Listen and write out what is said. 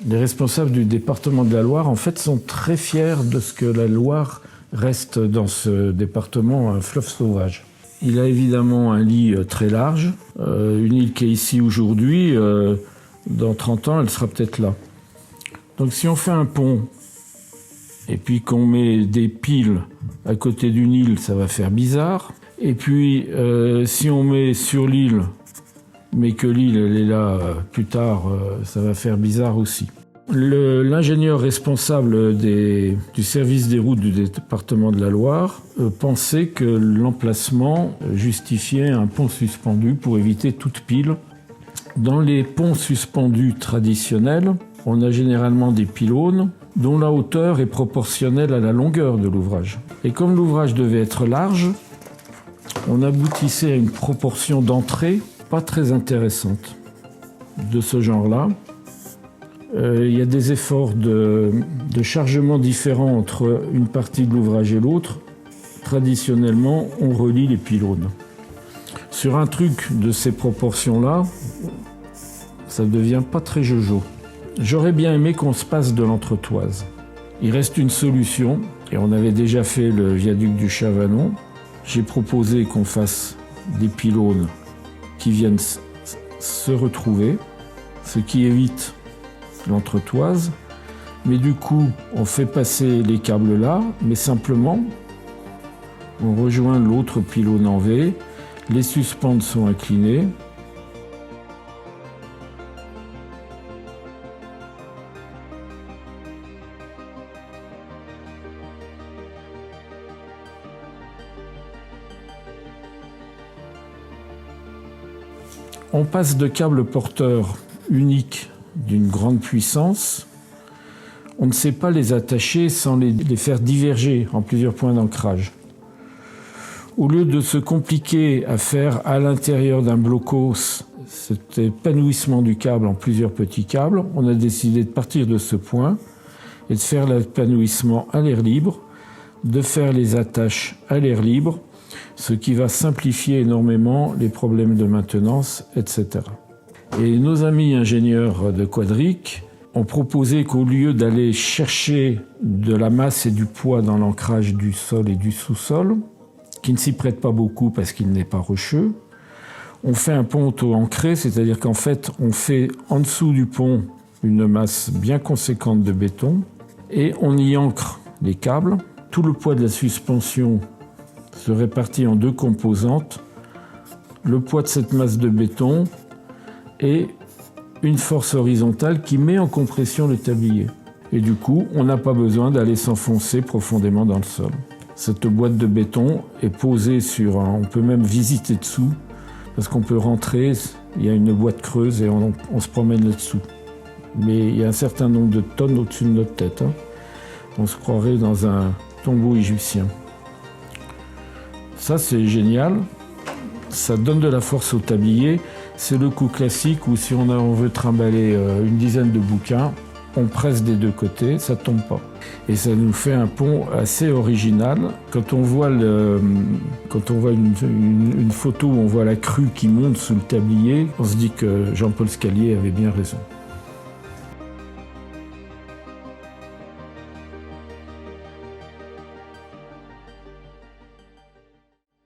Les responsables du département de la Loire, en fait, sont très fiers de ce que la Loire reste dans ce département un fleuve sauvage. Il a évidemment un lit très large. Une île qui est ici aujourd'hui, dans 30 ans, elle sera peut-être là. Donc si on fait un pont et puis qu'on met des piles à côté d'une île, ça va faire bizarre. Et puis si on met sur l'île, mais que l'île elle est là plus tard, ça va faire bizarre aussi. L'ingénieur responsable du service des routes du département de la Loire pensait que l'emplacement justifiait un pont suspendu pour éviter toute pile. Dans les ponts suspendus traditionnels, on a généralement des pylônes dont la hauteur est proportionnelle à la longueur de l'ouvrage. Et comme l'ouvrage devait être large, on aboutissait à une proportion d'entrée pas très intéressante de ce genre-là. Il y a des efforts de chargement différents entre une partie de l'ouvrage et l'autre. Traditionnellement, on relie les pylônes. Sur un truc de ces proportions-là, ça devient pas très jojo. J'aurais bien aimé qu'on se passe de l'entretoise. Il reste une solution, et on avait déjà fait le viaduc du Chavanon. J'ai proposé qu'on fasse des pylônes qui viennent se retrouver, ce qui évite l'entretoise. Mais du coup, on fait passer les câbles là, mais simplement, on rejoint l'autre pylône en V, les suspentes sont inclinées. On passe de câbles porteurs uniques d'une grande puissance. On ne sait pas les attacher sans les faire diverger en plusieurs points d'ancrage. Au lieu de se compliquer à faire à l'intérieur d'un blocos cet épanouissement du câble en plusieurs petits câbles, on a décidé de partir de ce point et de faire l'épanouissement à l'air libre, de faire les attaches à l'air libre, ce qui va simplifier énormément les problèmes de maintenance, etc. Et nos amis ingénieurs de Quadric ont proposé qu'au lieu d'aller chercher de la masse et du poids dans l'ancrage du sol et du sous-sol, qui ne s'y prête pas beaucoup parce qu'il n'est pas rocheux, on fait un pont auto-ancré, c'est-à-dire qu'en fait, on fait en dessous du pont une masse bien conséquente de béton et on y ancre les câbles. Tout le poids de la suspension se répartit en deux composantes, le poids de cette masse de béton et une force horizontale qui met en compression le tablier. Et du coup, on n'a pas besoin d'aller s'enfoncer profondément dans le sol. Cette boîte de béton est posée sur on peut même visiter dessous, parce qu'on peut rentrer, il y a une boîte creuse et on se promène là-dessous. Mais il y a un certain nombre de tonnes au-dessus de notre tête. On se croirait dans un tombeau égyptien. Ça, c'est génial. Ça donne de la force au tablier. C'est le coup classique où si on veut trimballer une dizaine de bouquins, on presse des deux côtés, ça ne tombe pas. Et ça nous fait un pont assez original. Quand on voit une photo où on voit la crue qui monte sous le tablier, on se dit que Jean-Paul Scalier avait bien raison.